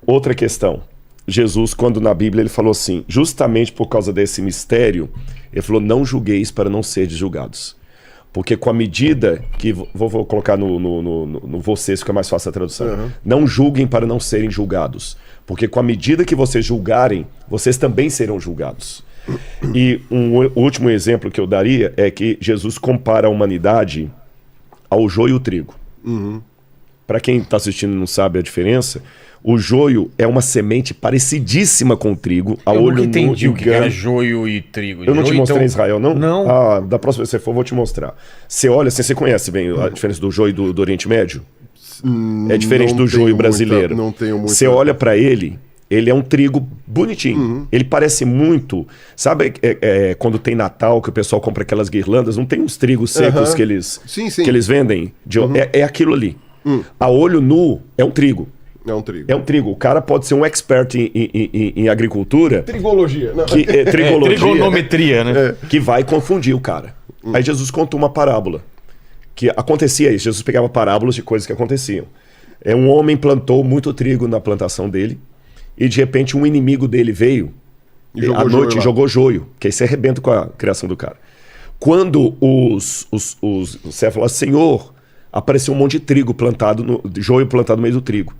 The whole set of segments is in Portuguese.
Outra questão. Jesus, quando na Bíblia ele falou assim, justamente por causa desse mistério, ele falou, não julgueis para não seres julgados. Porque com a medida que... Vou colocar no vocês, fica mais fácil a tradução. Uhum. Não julguem para não serem julgados. Porque com a medida que vocês julgarem, vocês também serão julgados. E o último exemplo que eu daria é que Jesus compara a humanidade ao joio e o trigo. Uhum. Para quem está assistindo e não sabe a diferença, o joio é uma semente parecidíssima com o trigo. A Eu olho nunca entendi nu, o que era joio e trigo. Eu não te Joio, mostrei então... em Israel, não? Não. Ah, da próxima vez que você for, eu vou te mostrar. Você olha, você conhece bem a diferença do joio do Oriente Médio? É diferente Não do joio tenho brasileiro. não tenho muita... Você olha para ele, ele é um trigo bonitinho. Uhum. Ele parece muito... Sabe quando tem Natal, que o pessoal compra aquelas guirlandas? Não tem uns trigos secos Uhum. que eles, Sim, sim. que eles vendem? É aquilo ali. A olho nu é um trigo. É um trigo. É um trigo. O cara pode ser um expert em agricultura, Trigologia. Não. trigologia, Trigonometria, né? que vai confundir o cara. Aí Jesus contou uma parábola. Que acontecia isso. Jesus pegava parábolas de coisas que aconteciam. Um homem plantou muito trigo na plantação dele, e de repente um inimigo dele veio à noite e jogou joio, que aí você arrebenta com a criação do cara. Quando você falou, Senhor, apareceu um monte de trigo plantado, joio plantado no meio do trigo.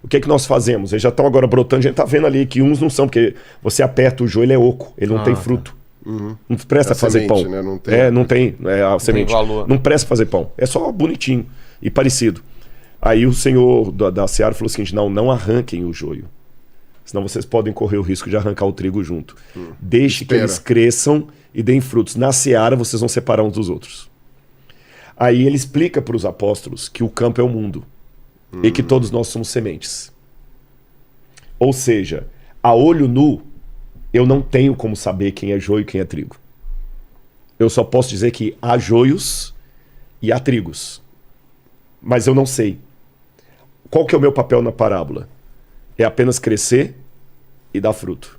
O que é que nós fazemos? Eles já estão agora brotando, a gente está vendo ali que uns não são, porque você aperta o joio, ele é oco, ele não tem fruto. Não presta A fazer semente, pão. né? Não tem. Não tem a semente. valor. Não presta fazer pão. É só bonitinho e parecido. Aí o senhor da Seara falou o seguinte, não arranquem o joio. Senão vocês podem correr o risco de arrancar o trigo junto. Deixe que eles cresçam e deem frutos. Na Seara vocês vão separar uns dos outros. Aí ele explica para os apóstolos que o campo é o mundo. E que todos nós somos sementes. Ou seja, a olho nu, eu não tenho como saber quem é joio e quem é trigo. Eu só posso dizer que há joios e há trigos. Mas eu não sei. Qual que é o meu papel na parábola? É apenas crescer e dar fruto.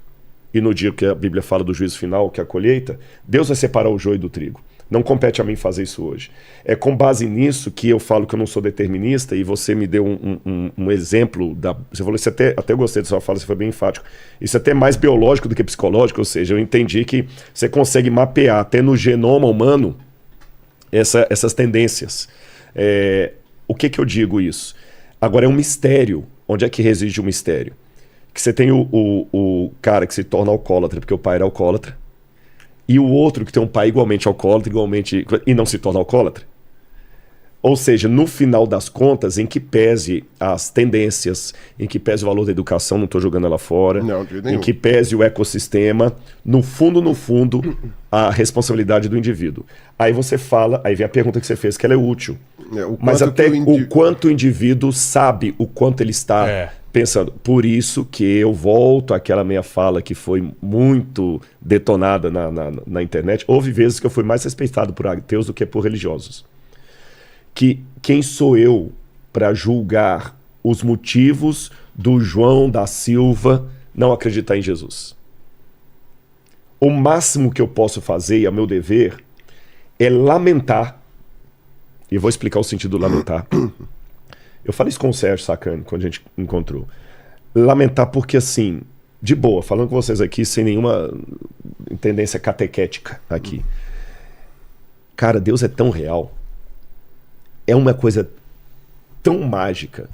E no dia que a Bíblia fala do juízo final, que é a colheita, Deus vai separar o joio do trigo. Não compete a mim fazer isso hoje. É com base nisso que eu falo que eu não sou determinista, e você me deu um exemplo. Você falou, isso até gostei da sua fala, você foi bem enfático. Isso até é mais biológico do que psicológico, ou seja, eu entendi que você consegue mapear até no genoma humano essas tendências. O que eu digo isso? Agora é um mistério. Onde é que reside o mistério? Que você tem o cara que se torna alcoólatra porque o pai era alcoólatra, e o outro que tem um pai igualmente alcoólatra, e não se torna alcoólatra. Ou seja, no final das contas, em que pese as tendências, em que pese o valor da educação, não estou jogando ela fora, Não, de nenhum. em que pese o ecossistema, no fundo, a responsabilidade do indivíduo. Aí você fala, aí vem a pergunta que você fez, que ela é útil. Mas até o quanto o indivíduo sabe o quanto ele está pensando. Por isso que eu volto àquela minha fala que foi muito detonada na internet. Houve vezes que eu fui mais respeitado por ateus do que por religiosos. Que quem sou eu para julgar os motivos do João da Silva não acreditar em Jesus? O máximo que eu posso fazer, e é meu dever, é lamentar. E eu vou explicar o sentido do lamentar. Eu falei isso com o Sérgio Sacani, quando a gente encontrou. Lamentar porque, assim, de boa, falando com vocês aqui, sem nenhuma tendência catequética aqui. Cara, Deus é tão real. É uma coisa tão mágica.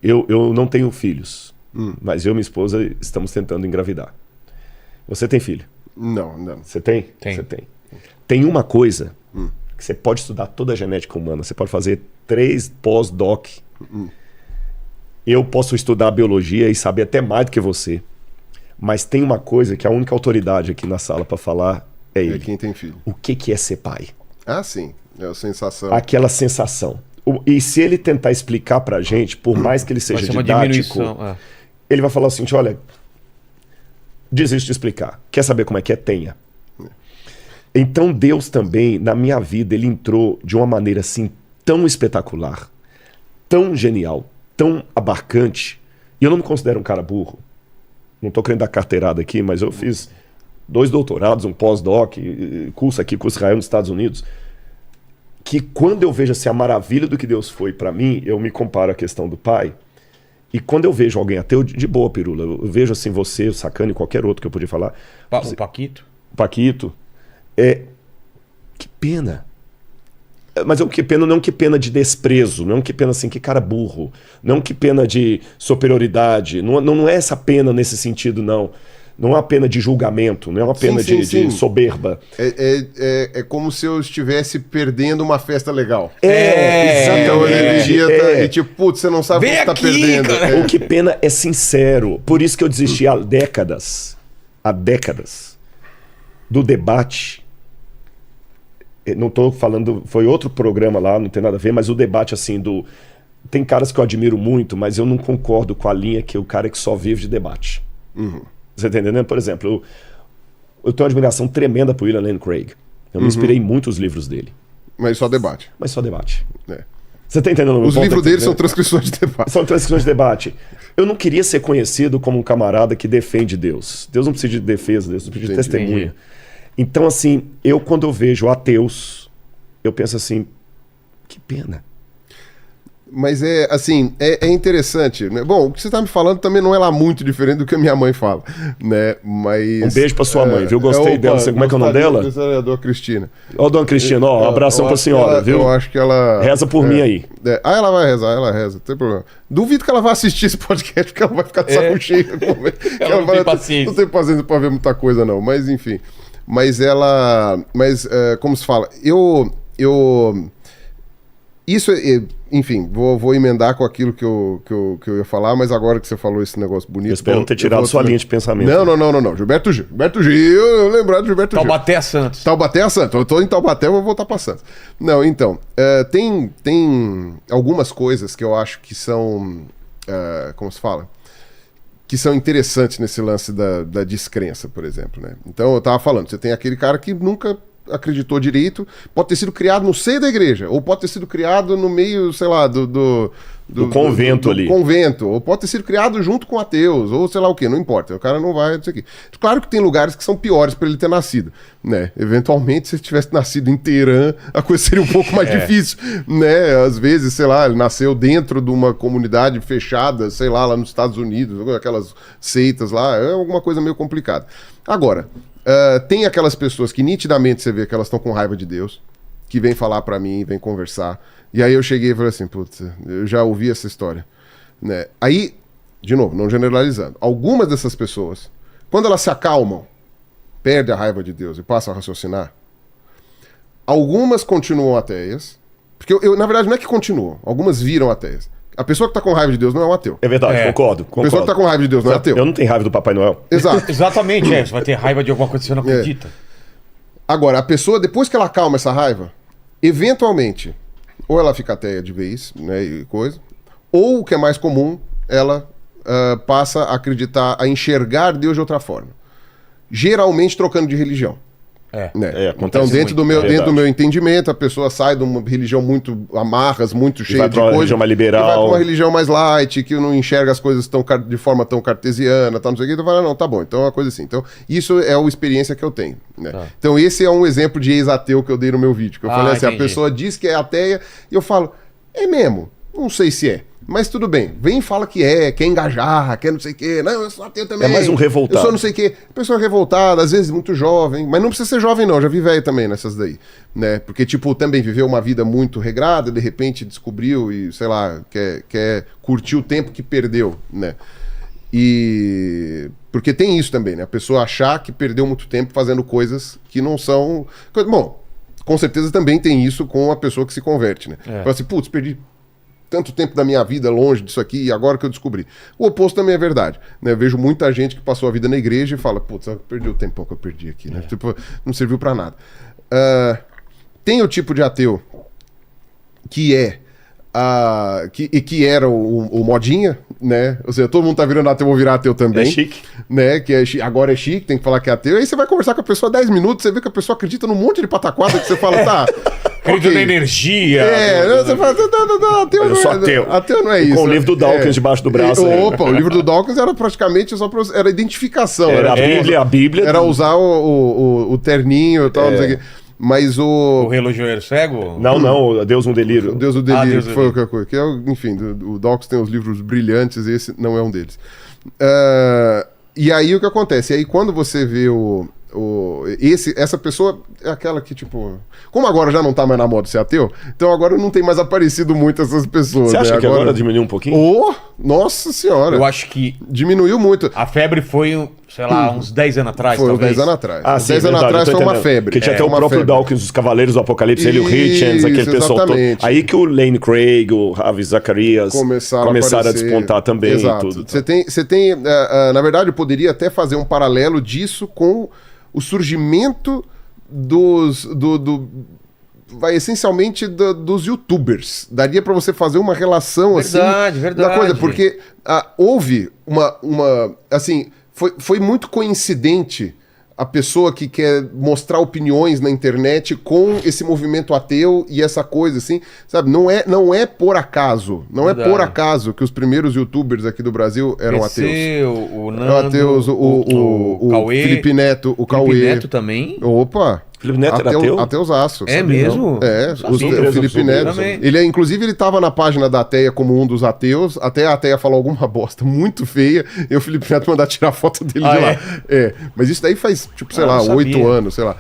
Eu não tenho filhos, mas eu e minha esposa estamos tentando engravidar. Você tem filho? Não. Você tem? Tem. Você tem. Tem uma coisa que você pode estudar toda a genética humana. Você pode fazer 3 pós-doc. Eu posso estudar biologia e saber até mais do que você. Mas tem uma coisa que a única autoridade aqui na sala para falar é ele. É quem tem filho. O que é ser pai? Ah, sim. É a sensação. Aquela sensação. E se ele tentar explicar pra gente, por mais que ele seja Vai ser uma didático, diminuição, ele vai falar assim, olha, desisto de explicar. Quer saber como é que é? Tenha. Então Deus também, na minha vida, ele entrou de uma maneira assim tão espetacular, tão genial, tão abarcante. E eu não me considero um cara burro. Não tô querendo dar carteirada aqui, mas eu fiz 2 doutorados, um pós-doc, curso aqui, curso Israel nos Estados Unidos. Que quando eu vejo assim, a maravilha do que Deus foi para mim, eu me comparo à questão do pai, E quando eu vejo alguém ateu, de boa, Pirula, eu vejo assim você, o Sacani, qualquer outro que eu podia falar. O Paquito. Paquito, que pena. Mas é um que pena, não é um que pena de desprezo, não é um que pena assim, que cara burro, não é um que pena de superioridade, não é essa pena nesse sentido, não. Não é uma pena de julgamento, não é uma pena de soberba. É como se eu estivesse perdendo uma festa legal. Exatamente. E tipo, putz, você não sabe o que você tá perdendo. O que pena é sincero. Por isso que eu desisti há décadas do debate. Não estou falando, foi outro programa lá, não tem nada a ver, mas o debate assim tem caras que eu admiro muito, mas eu não concordo com a linha que o cara que só vive de debate. Você tá entendendo? Por exemplo, eu tenho uma admiração tremenda por William Lane Craig. Eu me inspirei em muitos livros dele. Mas só debate. Você tá entendendo? Os livros dele são transcrições de debate. São transcrições de debate. Eu não queria ser conhecido como um camarada que defende Deus. Deus não precisa de defesa, Deus não precisa de testemunha. Então, assim, quando eu vejo ateus, eu penso assim, que pena. Mas é interessante, né? Bom, o que você está me falando também não é lá muito diferente do que a minha mãe fala, né? Mas... Um beijo para sua mãe, viu? Gostei dela. Como é que é o nome dela? É a dona Cristina. Ó, dona Cristina, um abração para a senhora, viu? Eu acho que ela... Reza por mim aí. Ela vai rezar, ela reza, não tem problema. Duvido que ela vá assistir esse podcast, porque ela vai ficar de saco cheio. Ela não tem paciência. Não tem paciência para ver muita coisa, não. Mas, enfim. Mas como se fala? Isso, enfim, vou emendar com aquilo que eu ia falar, mas agora que você falou esse negócio bonito... Eu espero não ter tirado sua linha de pensamento. Não. Gilberto Gil, eu lembrar de Gilberto Gil. Taubaté a Santos. Taubaté a Santos. Eu tô em Taubaté, eu vou voltar pra Santos. Não, então, tem algumas coisas que eu acho que são... como se fala? Que são interessantes nesse lance da descrença, por exemplo, né? Então, eu tava falando, você tem aquele cara que nunca acreditou direito, pode ter sido criado no seio da igreja, ou pode ter sido criado no meio, sei lá, do convento ali. Convento, ou pode ter sido criado junto com ateus, ou sei lá o que, não importa, o cara não vai, não sei o quê. Claro que tem lugares que são piores para ele ter nascido, né? Eventualmente, se ele tivesse nascido em Teherã, a coisa seria um pouco mais difícil, né? Às vezes, sei lá, ele nasceu dentro de uma comunidade fechada, sei lá nos Estados Unidos, aquelas seitas lá, é alguma coisa meio complicada. Agora, tem aquelas pessoas que nitidamente você vê que elas estão com raiva de Deus, que vem falar pra mim, vem conversar. E aí eu cheguei e falei assim, putz, eu já ouvi essa história, né? Aí, de novo, não generalizando, algumas dessas pessoas, quando elas se acalmam, perdem a raiva de Deus e passam a raciocinar, algumas continuam ateias, porque na verdade não é que continuam, algumas viram ateias. A pessoa que tá com raiva de Deus não é um ateu. É verdade, concordo. A pessoa que tá com raiva de Deus não é ateu. Eu não tenho raiva do Papai Noel. Exato. Exatamente, você vai ter raiva de alguma coisa que você não acredita. Agora, a pessoa, depois que ela acalma essa raiva, eventualmente, ou ela fica ateia de vez, né, e coisa, ou o que é mais comum, ela passa a acreditar, a enxergar Deus de outra forma. Geralmente trocando de religião. Né? Então, dentro do meu entendimento, a pessoa sai de uma religião muito amarras, muito cheia de coisa, religião mais liberal, e vai para uma religião mais light, que não enxerga as coisas de forma tão cartesiana, não sei o que, então fala, não, tá bom, então é uma coisa assim. Então, isso é a experiência que eu tenho. Né? Então, esse é um exemplo de ex-ateu que eu dei no meu vídeo, que eu falei assim, entendi. A pessoa diz que é ateia, e eu falo, é mesmo, não sei se é. Mas tudo bem, vem e fala que quer engajar, quer não sei o quê. Não, eu sou ateu também. É mais um revoltado. Eu sou não sei o quê. Pessoa revoltada, às vezes muito jovem, mas não precisa ser jovem não, já vi velho também nessas daí, né? Porque, tipo, também viveu uma vida muito regrada, de repente descobriu e, sei lá, quer curtir o tempo que perdeu, né? E... Porque tem isso também, né? A pessoa achar que perdeu muito tempo fazendo coisas que não são... Bom, com certeza também tem isso com a pessoa que se converte, né? Fala assim, putz, perdi tanto tempo da minha vida longe disso aqui e agora que eu descobri. O oposto também é verdade, né? Eu vejo muita gente que passou a vida na igreja e fala, putz, eu perdi o tempo que eu perdi aqui, né? Tipo, não serviu pra nada. Tem o tipo de ateu que que era o modinha, né? Ou seja, todo mundo tá virando ateu, vou virar ateu também. É chique. Né? Agora é chique, tem que falar que é ateu. Aí você vai conversar com a pessoa 10 minutos, você vê que a pessoa acredita num monte de pataquada que você fala, tá... Acredita na energia. Você fala, ateu eu sou ateu. Ateu não é isso. Com o livro do Dawkins debaixo do braço. Opa, o livro do Dawkins era praticamente só era identificação. Era a Bíblia. Era usar o terninho e tal, não sei o quê. Mas O relojoeiro cego? Não, Deus um delírio. O Deus do Delírio, Deus que do foi Delírio. outra coisa. Que é, enfim, o Dawkins tem os livros brilhantes, esse não é um deles. E aí o que acontece? E aí quando você vê essa pessoa é aquela que, tipo... Como agora já não tá mais na moda ser ateu, então agora não tem mais aparecido muito essas pessoas. Você acha né? que agora diminuiu um pouquinho? Nossa senhora! Eu acho que Diminuiu muito. a febre foi, sei lá, uns 10 anos atrás, Foi uns talvez. 10 anos atrás. Ah, Uns sim, 10 anos verdade, atrás eu tô foi uma entendendo. febre. Porque tinha até o uma próprio febre. Dawkins, os Cavaleiros do Apocalipse, ele e o Hitchens, aquele Isso, pessoal todo. exatamente. Aí que o Lane Craig, o Ravi Zacharias Começaram a aparecer. despontar também. Exato. E tudo. Você tem na verdade, eu poderia até fazer um paralelo disso com o surgimento essencialmente dos YouTubers. Daria pra você fazer uma relação Verdade, assim verdade. da coisa, porque houve assim, foi muito coincidente a pessoa que quer mostrar opiniões na internet com esse movimento ateu e essa coisa assim, sabe? Não é por acaso, não Verdade. é por acaso que os primeiros YouTubers aqui do Brasil eram ateus. O Eram Nando, ateus, o Cauê, Felipe Neto, o Felipe Cauê. Neto também. Opa! Felipe Neto era ateu? Ateusaço. É sabia mesmo? não? É, Sabia. o Felipe Neto. Também. Inclusive, ele tava na página da Ateia como um dos ateus, até a Ateia falou alguma bosta muito feia, e o Felipe Neto mandar tirar foto dele de lá. É? Mas isso daí faz, tipo, sei Ah, lá, não sabia. 8 anos, sei lá.